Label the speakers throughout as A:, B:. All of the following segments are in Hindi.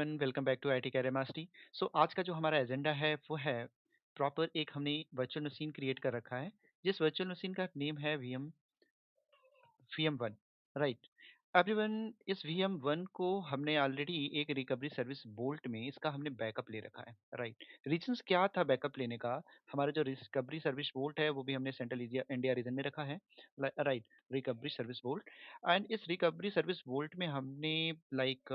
A: Welcome back to IT career mastery. So आज का जो हमारा एजेंडा है वो है प्रॉपर एक हमने वर्चुअल मशीन क्रिएट कर रखा है जिस वर्चुअल मशीन का नेम है VM1। राइट एवरीवन, इस VM1 को हमने ऑलरेडी एक रिकवरी सर्विस बोल्ट में इसका हमने बैकअप ले रखा है। राइट, रीजंस क्या था बैकअप लेने का? हमारा जो रिकवरी सर्विस बोल्ट है वो भी हमने सेंट्रल इंडिया रीजन में रखा है। Right, recovery service bolt. And इस रिकवरी सर्विस बोल्ट में हमने like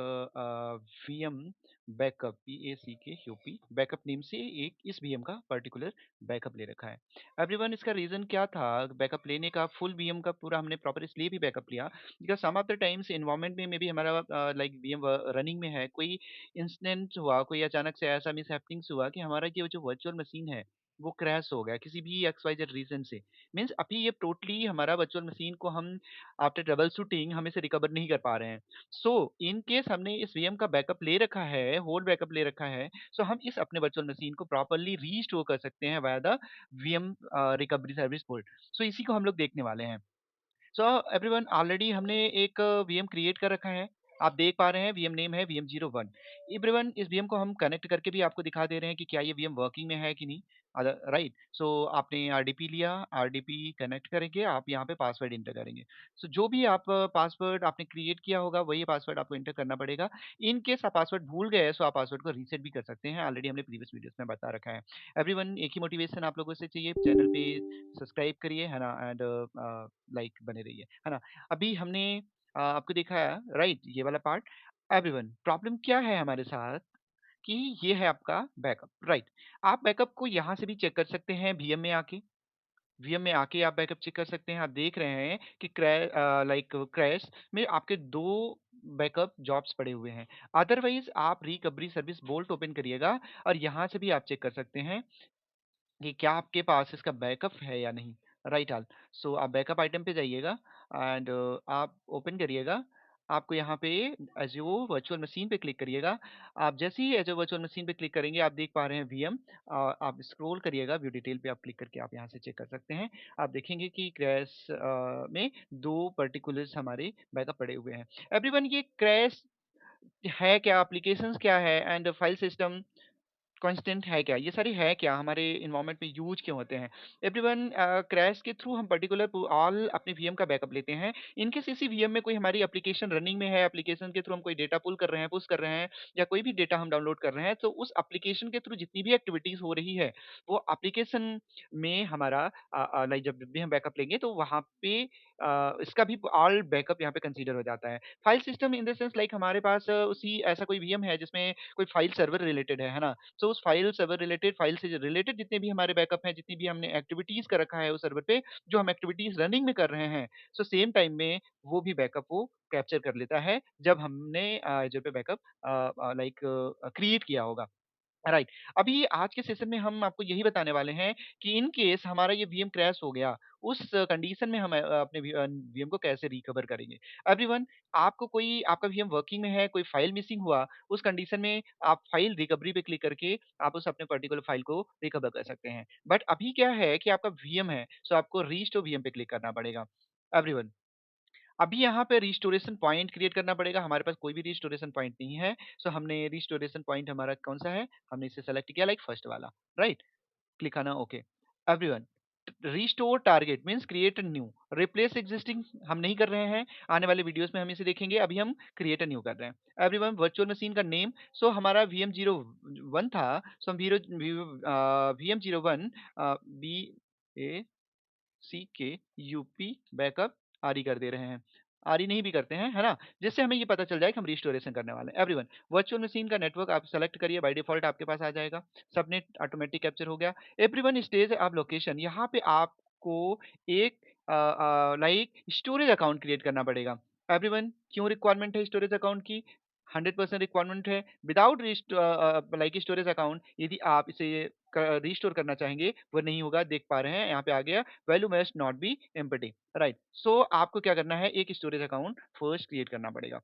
A: VM backup PACK backup name से एक इस VM का पर्टिकुलर बैकअप ले रखा है। एवरीवन, इसका रीज़न क्या था बैकअप लेने का? फुल वीएम का पूरा हमने प्रॉपर इसलिए भी बैकअप लिया because some of the times environment में मे बी हमारा लाइक वीएम रनिंग में है, कोई इंसिडेंट हुआ, कोई अचानक से ऐसा मिसहैपनिंग्स हुआ कि हमारा ये जो वर्चुअल मशीन है वो क्रैश हो गया किसी भी एक्स वाई जेड रीज़न से। मीन्स अभी ये टोटली हमारा वर्चुअल मशीन को हम आफ्टर ट्रबल शूटिंग हम इसे रिकवर नहीं कर पा रहे हैं। सो इन केस हमने इस वीएम का बैकअप ले रखा है, होल बैकअप ले रखा है, सो हम इस अपने वर्चुअल मशीन को प्रॉपर्ली रीस्टोर कर सकते हैं via the VM recovery service port. So इसी को हम लोग देखने वाले हैं। सो एवरीवन, ऑलरेडी हमने एक वीएम क्रिएट कर रखा है। आप देख पा रहे हैं वीएम नेम है VM01। एवरीवन, इस वीएम को हम कनेक्ट करके भी आपको दिखा दे रहे हैं कि क्या ये वीएम वर्किंग में है कि नहीं। राइट, सो आपने आरडीपी लिया, आरडीपी कनेक्ट करेंगे, आप यहाँ पे पासवर्ड इंटर करेंगे। सो जो भी आप पासवर्ड आपने क्रिएट किया होगा वही पासवर्ड आपको इंटर करना पड़ेगा। इन केस आप पासवर्ड भूल गए सो आप पासवर्ड को रीसेट भी कर सकते हैं, ऑलरेडी हमने प्रीवियस वीडियोस में बता रखा है। एवरीवन, एक ही मोटिवेशन आप लोगों से चाहिए, चैनल पे सब्सक्राइब करिए, है ना, एंड लाइक बने रहिए, है ना। अभी हमने आपको दिखाया राइट ये वाला पार्ट। एवरीवन, प्रॉब्लम क्या है हमारे साथ कि ये है आपका बैकअप। राइट, आप बैकअप को यहाँ से भी चेक कर सकते हैं वीएम में आके आप बैकअप चेक कर सकते हैं। आप देख रहे हैं कि लाइक क्रैश में आपके दो बैकअप जॉब्स पड़े हुए हैं। अदरवाइज आप रिकवरी सर्विस बोल्ट ओपन करिएगा और यहाँ से भी आप चेक कर सकते हैं कि क्या आपके पास इसका बैकअप है या नहीं। राइट ऑल, सो आप बैकअप आइटम पे जाइएगा एंड आप ओपन करिएगा। आपको यहाँ पे एज़्योर वर्चुअल मशीन पे क्लिक करिएगा। आप जैसे ही एज़्योर वर्चुअल मशीन पे क्लिक करेंगे आप देख पा रहे हैं वीएम। आप स्क्रॉल करिएगा, व्यू डिटेल पे आप क्लिक करके आप यहाँ से चेक कर सकते हैं। आप देखेंगे कि क्रैश में दो पर्टिकुलर्स हमारे बैकअप पड़े हुए हैं। एवरीवन, ये क्रैश है क्या, एप्लीकेशंस क्या है एंड फाइल सिस्टम कांस्टेंट है क्या, ये सारी है क्या, हमारे एनवायरनमेंट में यूज क्यों होते हैं? एवरीवन, क्रैश के थ्रू हम पर्टिकुलर ऑल अपने वीएम का बैकअप लेते हैं। इनकेस इसी वीएम में कोई हमारी एप्लीकेशन रनिंग में है, एप्लीकेशन के थ्रू हम कोई डेटा पुल कर रहे हैं, पुश कर रहे हैं, या कोई भी डेटा हम डाउनलोड कर रहे हैं, तो उस एप्लीकेशन के थ्रू जितनी भी एक्टिविटीज हो रही है वो एप्लीकेशन में हमारा लाइक जब भी हम बैकअप लेंगे तो वहाँ पे इसका भी ऑल बैकअप यहाँ पे कंसीडर हो जाता है। File system in the sense like हमारे पास उसी ऐसा कोई वीएम है जिसमें कोई फाइल सर्वर रिलेटेड है ना। सो उस फाइल सर्वर रिलेटेड, फाइल से रिलेटेड जितने भी हमारे बैकअप हैं, जितनी भी हमने एक्टिविटीज कर रखा है उस सर्वर पे, जो हम एक्टिविटीज रनिंग में कर रहे हैं, सो सेम टाइम में वो भी बैकअप वो कैप्चर कर लेता है जब हमने जो पे बैकअप लाइक क्रिएट किया होगा। राइट, अभी आज के सेशन में हम आपको यही बताने वाले हैं कि इन केस हमारा ये वीएम क्रैश हो गया, उस कंडीशन में हम अपने वीएम को कैसे रिकवर करेंगे। एवरीवन, आपको कोई आपका वीएम वर्किंग में है, कोई फाइल मिसिंग हुआ, उस कंडीशन में आप फाइल रिकवरी पे क्लिक करके आप उस अपने पर्टिकुलर फाइल को रिकवर कर सकते हैं। बट अभी क्या है कि आपका वीएम है, सो आपको रीस्टोर वीएम पे क्लिक करना पड़ेगा। एवरीवन, अभी यहाँ पे रिस्टोरेशन पॉइंट क्रिएट करना पड़ेगा। हमारे पास कोई भी रिस्टोरेशन पॉइंट नहीं है। सो हमने रिस्टोरेशन पॉइंट हमारा कौन-सा है? हमने इसे सेलेक्ट किया लाइक फर्स्ट वाला, राइट? क्लिक आना okay. Everyone, restore target means create a new, replace existing हम नहीं कर रहे हैं। आने वाले वीडियोस में हम इसे देखेंगे। अभी हम क्रिएट अ न्यू कर रहे हैं। एवरीवन, वर्चुअल मशीन का नेम, सो हमारा VM01 था। सो हम VM01 BACKUP बैकअप आरई कर दे रहे हैं। आरई नहीं भी करते हैं, है ना? जिससे हमें ये पता चल जाए कि हम रिस्टोरेशन करने वाले हैं। एवरीवन, वर्चुअल मशीन का नेटवर्क आप सेलेक्ट करिए, बाय डिफॉल्ट आपके पास आ जाएगा। सबनेट ऑटोमेटिक कैप्चर हो गया। एवरीवन, स्टेज ऑफ लोकेशन, यहाँ पे आपको एक लाइक स्टोरेज अकाउंट क्रिएट करना पड़ेगा। एवरीवन, क्यों रिक्वायरमेंट है स्टोरेज अकाउंट की? 100% रिक्वायरमेंट है। विदाउट लाइक स्टोरेज अकाउंट यदि आप इसे रिस्टोर करना चाहेंगे वो नहीं होगा। देख पा रहे हैं यहाँ पे आ गया, value must not be empty. Right, so आपको क्या करना है, एक स्टोरेज अकाउंट फर्स्ट क्रिएट करना पड़ेगा।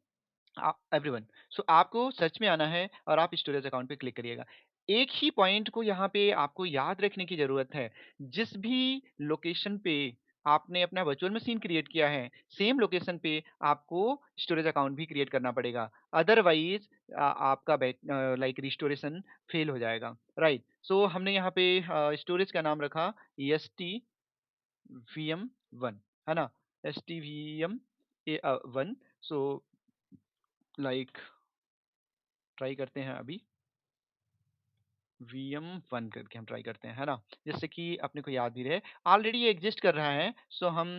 A: एवरीवन, सो आपको सर्च में आना है और आप स्टोरेज अकाउंट पे क्लिक करिएगा। एक ही पॉइंट को यहाँ पे आपको याद रखने की जरूरत है। जिस भी लोकेशन पे आपने अपना वर्चुअल मशीन क्रिएट किया है, सेम लोकेशन पे आपको स्टोरेज अकाउंट भी क्रिएट करना पड़ेगा। अदरवाइज़ आपका लाइक रिस्टोरेशन फेल हो जाएगा, राइट? सो हमने यहाँ पे स्टोरेज का नाम रखा STVM 1, है ना? STVM 1, सो लाइक ट्राई करते हैं अभी। VM1 करके हम ट्राई करते हैं, है ना? जिससे कि अपने को याद भी रहे। ऑलरेडी ये एग्ज़िस्ट कर रहा है, सो हम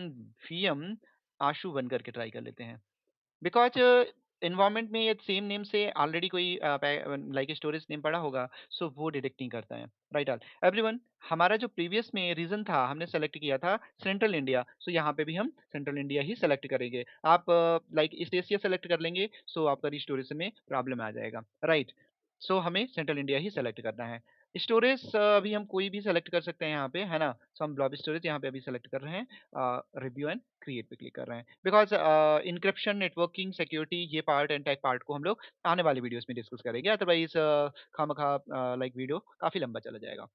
A: VM आशु 1 करके ट्राई कर लेते हैं। बिकॉज़ एनवायरनमेंट में ये सेम नेम से ऑलरेडी कोई लाइक स्टोरेज नेम पड़ा होगा, सो वो डिटेक्ट नहीं करता है। Right all. एवरीवन, हमारा जो प्रीवियस में रीज़न था, हमने सेलेक्ट किया था सेंट्रल इंडिया, सो यहाँ पे भी हम सेंट्रल इंडिया ही सेलेक्ट करेंगे। आप लाइक ईस्ट एशिया सेलेक्ट कर लेंगे, सो आपका रिस्टोरेशन में प्रॉब्लम आ जाएगा, राइट? सो हमें सेंट्रल इंडिया ही सेलेक्ट करना है। स्टोरेज अभी हम कोई भी सेलेक्ट कर सकते हैं यहाँ पे, है ना? सो हम ब्लॉब स्टोरेज यहाँ पे अभी सेलेक्ट कर रहे हैं, रिव्यू एंड क्रिएट पे क्लिक कर रहे हैं। बिकॉज़ एन्क्रिप्शन, नेटवर्किंग, सिक्योरिटी ये पार्ट एंड टेक पार्ट को हम लोग आने वाली वीडियोज़ में डिस्कस करेंगे। अदरवाइज़ खामखा लाइक वीडियो काफ़ी लंबा चला जाएगा।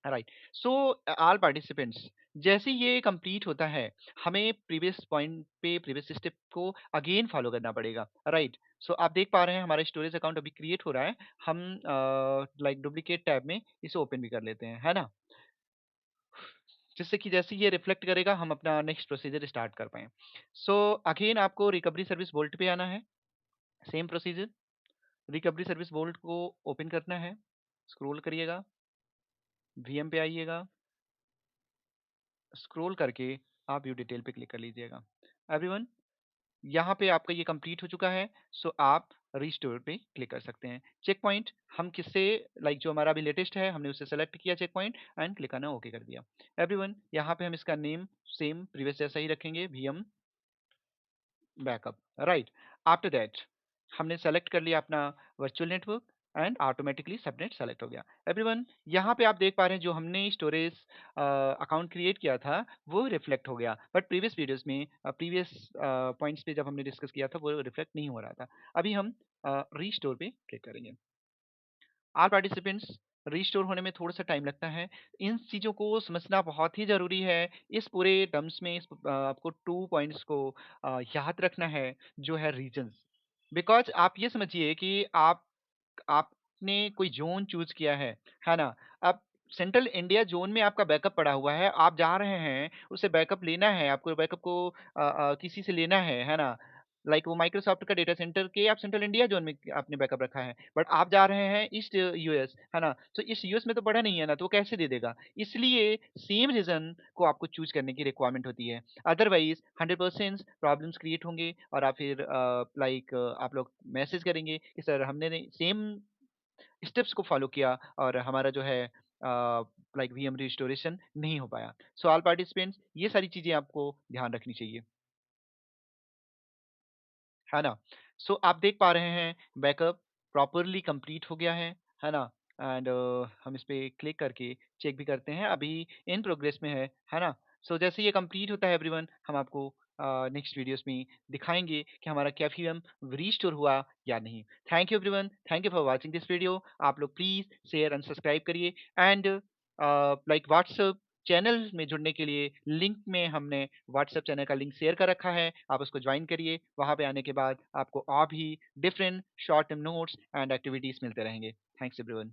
A: राइट। सो ऑल पार्टिसिपेंट्स, जैसे ही ये कंप्लीट होता है, हमें प्रीवियस पॉइंट पे प्रीवियस स्टेप को अगेन फॉलो करना पड़ेगा, राइट? सो आप देख पा रहे हैं हमारा स्टोरेज अकाउंट अभी क्रिएट हो रहा है। हम लाइक डुप्लीकेट टैब में इसे ओपन भी कर लेते हैं, है ना? जिससे कि जैसे ही ये रिफ्लेक्ट करेगा, हम अपना नेक्स्ट प्रोसीजर स्टार्ट कर पाएँ। सो अगेन आपको रिकवरी सर्विस वोल्ट पे आना है, same procedure. Recovery service volt को ओपन करना है, स्क्रॉल करिएगा, वीएम पे आइएगा, स्क्रॉल करके आप व्यू डिटेल पे क्लिक कर लीजिएगा। एवरीवन, यहाँ पे आपका ये कंप्लीट हो चुका है, सो आप रिस्टोर पे क्लिक कर सकते हैं। चेक पॉइंट हम किससे लाइक जो हमारा अभी लेटेस्ट है, हमने उसे सेलेक्ट किया चेक पॉइंट एंड क्लिक करना ओके कर दिया। एवरीवन, यहाँ पे हम इसका नेम सेम प्रीवियस जैसा ही रखेंगे, VM backup, right? After that हमने सेलेक्ट कर लिया अपना virtual network and automatically subnet select हो गया। एवरीवन, यहाँ पे आप देख पा रहे हैं जो हमने स्टोरेज अकाउंट क्रिएट किया था वो रिफ्लेक्ट हो गया, बट प्रीवियस वीडियोस में प्रीवियस पॉइंट्स पे जब हमने डिस्कस किया था वो रिफ्लेक्ट नहीं हो रहा था। अभी हम रीस्टोर पे क्लिक करेंगे। ऑल पार्टिसिपेंट्स, रीस्टोर होने में थोड़ा सा टाइम लगता है। इन चीज़ों को समझना बहुत ही ज़रूरी है। इस पूरे टर्म्स में आपको 2 पॉइंट्स को याद रखना है, जो है रीजन्स। बिकॉज़ आप ये समझिए कि आपने कोई ज़ोन चूज़ किया है ना? अब सेंट्रल इंडिया ज़ोन में आपका बैकअप पड़ा हुआ है, आप जा रहे हैं, उसे बैकअप लेना है, आपको बैकअप को किसी से लेना है ना? लाइक वो माइक्रोसॉफ्ट का डेटा सेंटर के आप सेंट्रल इंडिया ज़ोन में आपने बैकअप रखा है, बट आप जा रहे हैं ईस्ट यूएस, है ना? तो ईस्ट यूएस में तो पड़ा नहीं है ना, तो वो कैसे दे देगा? इसलिए सेम रीज़न को आपको चूज़ करने की रिक्वायरमेंट होती है। अदरवाइज़ 100% प्रॉब्लम्स क्रिएट होंगे और आप फिर लाइक आप लोग मैसेज करेंगे कि सर हमने नहीं सेम स्टेप्स को फॉलो किया और हमारा जो है लाइक वीएम रिस्टोरेशन नहीं हो पाया। सो ऑल पार्टिसिपेंट्स, ये सारी चीज़ें आपको ध्यान रखनी चाहिए। है ना? सो आप देख पा रहे हैं बैकअप प्रॉपर्ली कंप्लीट हो गया है ना? एंड हम इस पे क्लिक करके चेक भी करते हैं, अभी इन प्रोग्रेस में है ना? सो जैसे ये कंप्लीट होता है एवरीवन, हम आपको नेक्स्ट वीडियोस में दिखाएँगे कि हमारा क्या फीचर रिस्टोर हुआ या नहीं। Thank you everyone, thank you for watching this video. आप लोग प्लीज़ शेयर एंड सब्सक्राइब करिए एंड लाइक व्हाट्सएप चैनल में जुड़ने के लिए लिंक में हमने व्हाट्सएप चैनल का लिंक शेयर कर रखा है, आप उसको ज्वाइन करिए। वहाँ पे आने के बाद आपको और भी different short term notes and activities मिलते रहेंगे। Thanks everyone.